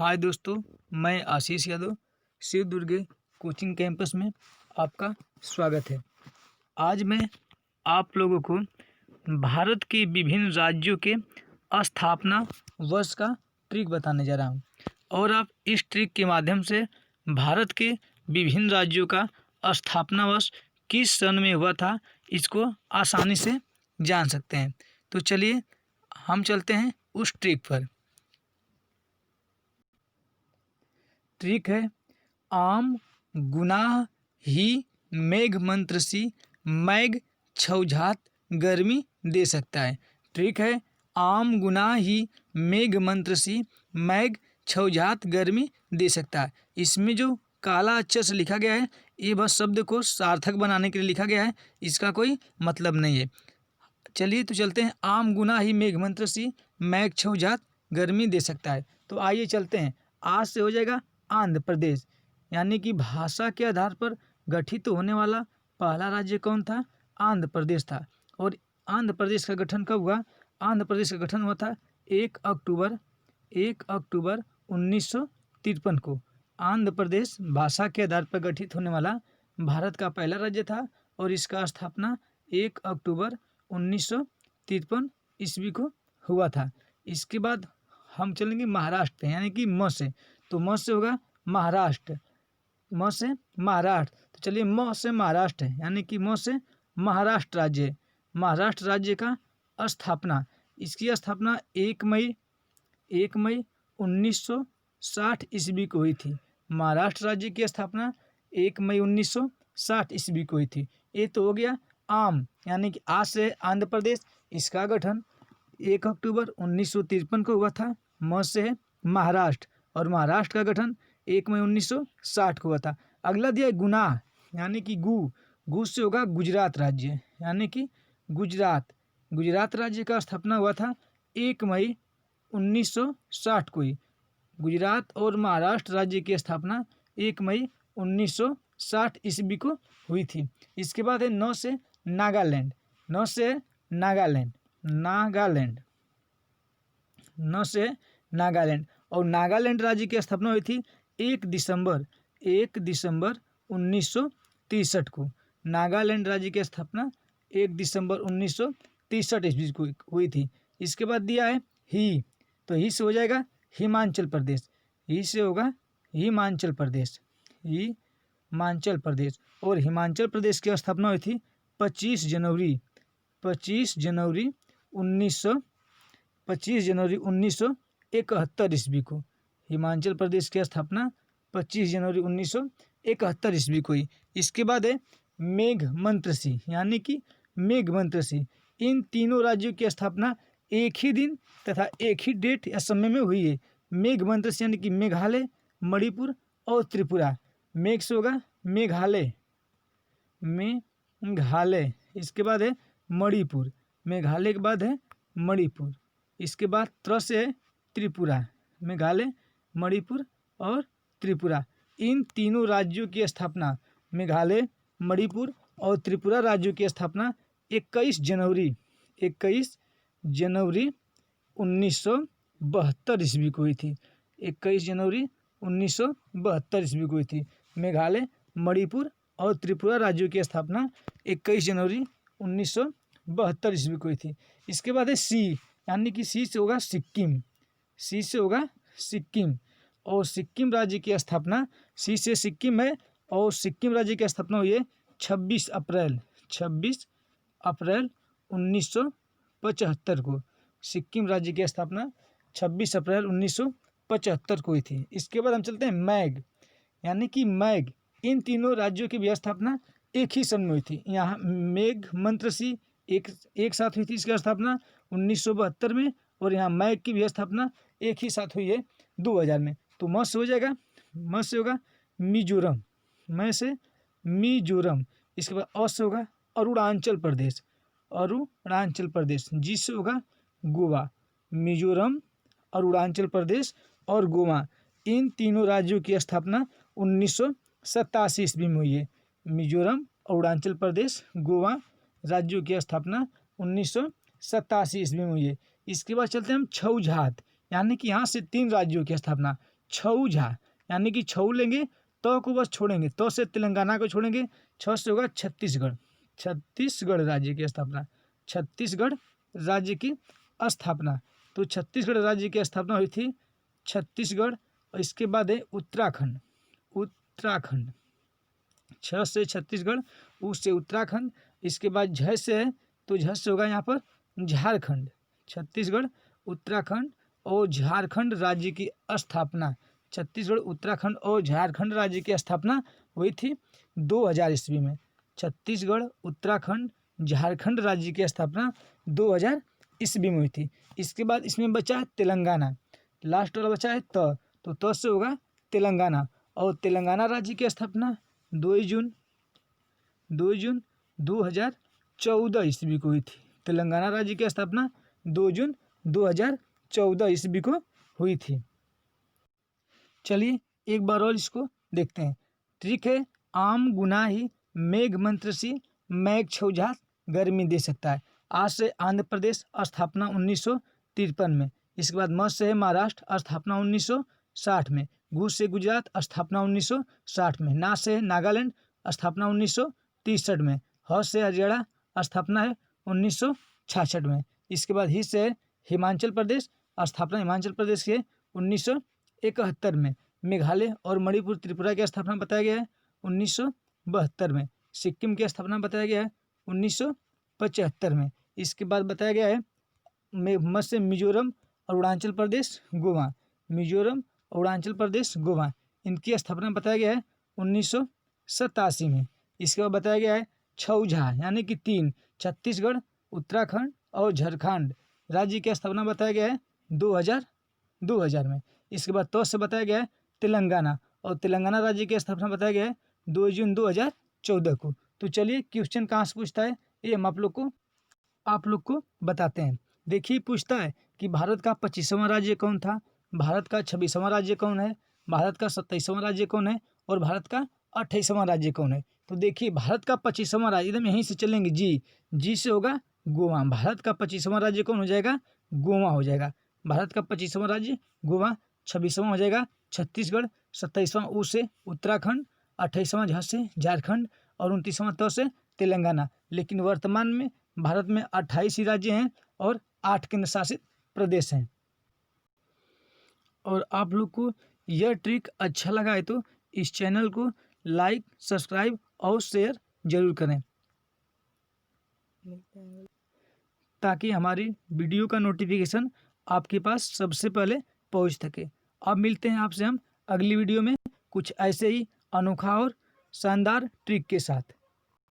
हाय दोस्तों, मैं आशीष यादव शिव दुर्गे coaching campus में आपका स्वागत है। आज मैं आप लोगों को भारत के विभिन्न राज्यों के स्थापना वर्ष का ट्रिक बताने जा रहा हूँ और आप इस ट्रिक के माध्यम से भारत के विभिन्न राज्यों का स्थापना वर्ष किस सन में हुआ था इसको आसानी से जान सकते हैं। तो चलिए हम चलते हैं उस ट्रिक पर। ट्रिक है आम गुनाह ही मेघ मंत्र सी मैघ छौझात गर्मी दे सकता है। ट्रिक है आम गुनाह ही मेघ मंत्र सी मैघ छौझात गर्मी दे सकता है। इसमें जो काला अक्षर से लिखा गया है ये बस शब्द को सार्थक बनाने के लिए लिखा गया है, इसका कोई मतलब नहीं है। चलिए तो चलते हैं। आम गुनाह ही मेघ मंत्र सी मैघ छौझात गर्मी दे सकता है। तो आइए चलते हैं। आज से हो जाएगा आंध्र प्रदेश, यानी कि भाषा के आधार पर गठित होने वाला पहला राज्य कौन था? आंध्र प्रदेश था। और आंध्र प्रदेश का गठन कब हुआ? आंध्र प्रदेश का गठन हुआ था 1 अक्टूबर 1953 को। आंध्र प्रदेश भाषा के आधार पर गठित होने वाला भारत का पहला राज्य था और इसका स्थापना 1 अक्टूबर 1953 ईस्वी को हुआ था। इसके बाद हम चलेंगे महाराष्ट्र, यानी कि म से। तो म से होगा महाराष्ट्र, म से महाराष्ट्र। तो चलिए म से महाराष्ट्र है, यानी कि म से महाराष्ट्र राज्य। महाराष्ट्र राज्य का स्थापना, इसकी स्थापना 1 मई 1960 ईस्वी को हुई थी। महाराष्ट्र राज्य की स्थापना 1 मई 1960 ईस्वी को हुई थी। ये तो हो गया आम, यानी कि आज से आंध्र प्रदेश, इसका गठन 1 अक्टूबर 1953 को हुआ था। म से है महाराष्ट्र और महाराष्ट्र का गठन 1 मई 1960 को हुआ था। अगला दिया है गुनाह, यानी कि गु से होगा गुजरात राज्य, यानी कि गुजरात राज्य का स्थापना हुआ था 1 मई 1960 को ही। गुजरात और महाराष्ट्र राज्य की स्थापना 1 मई 1960 ईस्वी को हुई थी। इसके बाद है न से नागालैंड, न से नागालैंड और नागालैंड राज्य की स्थापना हुई थी 1 दिसंबर 1963 को। नागालैंड राज्य की स्थापना 1 दिसंबर 1963 ईस्वी को हुई थी। इसके बाद दिया है ही, तो ही से हो जाएगा हिमाचल प्रदेश, ही से होगा हिमाचल प्रदेश और हिमाचल प्रदेश की स्थापना हुई थी 25 जनवरी 1971 ईस्वी को। हिमाचल प्रदेश की स्थापना 25 जनवरी 1971 ईस्वी को हुई। इसके बाद है मेघ मंत्र सी, यानी कि मेघ मंत्र सी। इन तीनों राज्यों की स्थापना एक ही दिन तथा एक ही डेट या समय में हुई है। मेघ मंत्र सी यानी कि मेघालय, मणिपुर और त्रिपुरा। मेघ से होगा मेघालय। इसके बाद है मणिपुर, मेघालय के बाद है मणिपुर। इसके बाद त्र से है त्रिपुरा, मेघालय, मणिपुर और त्रिपुरा। इन तीनों राज्यों की स्थापना, मेघालय, मणिपुर और त्रिपुरा राज्यों की स्थापना 21 जनवरी 1972 ईस्वी को हुई थी। 21 जनवरी 1972 ईस्वी को हुई थी। मेघालय, मणिपुर और त्रिपुरा राज्यों की स्थापना 21 जनवरी 1972 ईस्वी को हुई थी। इसके बाद है सी, यानी कि सी से होगा सिक्किम और सिक्किम राज्य की स्थापना, सी से सिक्किम है और सिक्किम राज्य की स्थापना हुई है 26 अप्रैल 1975 को। सिक्किम राज्य की स्थापना 26 अप्रैल 1975 को हुई थी। इसके बाद हम चलते हैं मैघ, यानी कि मैघ। इन तीनों राज्यों की भी स्थापना एक ही सन में हुई थी। यहाँ मेघ मंत्र सी एक साथ हुई थी, इसकी स्थापना 1972 में, और यहाँ मैघ की भी स्थापना एक ही साथ हुई है 2000 में। तो म से हो जाएगा, म से होगा मिजोरम, म से मिजोरम। इसके बाद अ से होगा अरुणाचल प्रदेश, जी से होगा गोवा। मिजोरम, अरुणाचल प्रदेश और गोवा, इन तीनों राज्यों की स्थापना 1987 ईस्वी में हुई है। मिजोरम, अरुणाचल प्रदेश, गोवा राज्यों की स्थापना 1987 ईस्वी में हुई है। इसके बाद चलते हैं हम छौझात, यानी कि यहाँ से 3 राज्यों की स्थापना। छौझा, यानी कि छऊ लेंगे तो को बस छोड़ेंगे, तो से तेलंगाना को छोड़ेंगे, छ से होगा छत्तीसगढ़। छत्तीसगढ़ राज्य की स्थापना, छत्तीसगढ़ राज्य की स्थापना। तो छत्तीसगढ़ राज्य की स्थापना हुई थी छत्तीसगढ़। और इसके बाद है उत्तराखंड, उत्तराखंड, छ से छत्तीसगढ़, उ से उत्तराखंड। इसके बाद झ से है, तो झ से होगा यहाँ पर झारखंड। छत्तीसगढ़, उत्तराखंड और झारखंड राज्य की स्थापना, छत्तीसगढ़, उत्तराखंड और झारखंड राज्य की स्थापना हुई थी 2000 ईस्वी में। छत्तीसगढ़, उत्तराखंड, झारखंड राज्य की स्थापना 2000 ईस्वी में हुई थी। इसके बाद इसमें बचा है तेलंगाना, लास्ट वाला बचा है तो त से होगा तेलंगाना। और तेलंगाना राज्य की स्थापना 2 जून 2014 ईस्वी को हुई थी। तेलंगाना राज्य की स्थापना 2 जून 2014 ईस्वी को हुई थी। चलिए एक बार और इसको देखते हैं। ट्रिक है, आम गुना ही मेघ मंत्र सी मैघ छौझात गर्मी दे सकता है। आज से आंध्र प्रदेश, स्थापना 1953 में। इसके बाद म से है महाराष्ट्र, स्थापना 1960 में। गु से गुजरात, स्थापना 1960 में। ना से है नागालैंड, स्थापना 1963 में। ह से हरियाणा, स्थापना है 1966 में। इसके बाद ही से है हिमाचल प्रदेश, स्थापना हिमाचल प्रदेश के 1971 में। मेघालय और मणिपुर त्रिपुरा की स्थापना बताया गया है 1972 में। सिक्किम की स्थापना बताया गया है 1975 में। इसके बाद बताया गया है मध्य मिजोरम और अरुणाचल प्रदेश, गोवा, मिजोरम, अरुणाचल प्रदेश, गोवा, इनकी स्थापना बताया गया है 1987 में। इसके बाद बताया गया है छौझा, यानी कि 3, छत्तीसगढ़, उत्तराखंड और झारखंड राज्य की स्थापना बताया गया है 2000 में। इसके बाद तो से बताया गया है तेलंगाना, और तेलंगाना राज्य की स्थापना बताया गया है 2 जून 2014 को। तो चलिए क्वेश्चन कहाँ से पूछता है ये हम आप लोग को बताते हैं। देखिए पूछता है कि भारत का 25वां राज्य कौन था, भारत का 26वां राज्य कौन है, भारत का 27वां राज्य कौन है और भारत का 28वां राज्य कौन है। तो देखिए भारत का 25वां राज्य एकदम यहीं से चलेंगे, जी से होगा गोवा। भारत का 25वां राज्य कौन हो जाएगा, गोवा हो जाएगा। भारत का 25वां राज्य गोवा, 26वां हो जाएगा छत्तीसगढ़, 27वां उ से उत्तराखंड, 28वां झ से झारखंड और 29वां त से तेलंगाना। लेकिन वर्तमान में भारत में 28 ही राज्य हैं और 8 केंद्र शासित प्रदेश हैं। और आप लोग को यह ट्रिक अच्छा लगा है तो इस चैनल को लाइक, सब्सक्राइब और शेयर जरूर करें, ताकि हमारी वीडियो का नोटिफिकेशन आपके पास सबसे पहले पहुंच सके। अब मिलते हैं आपसे हम अगली वीडियो में कुछ ऐसे ही अनोखा और शानदार ट्रिक के साथ।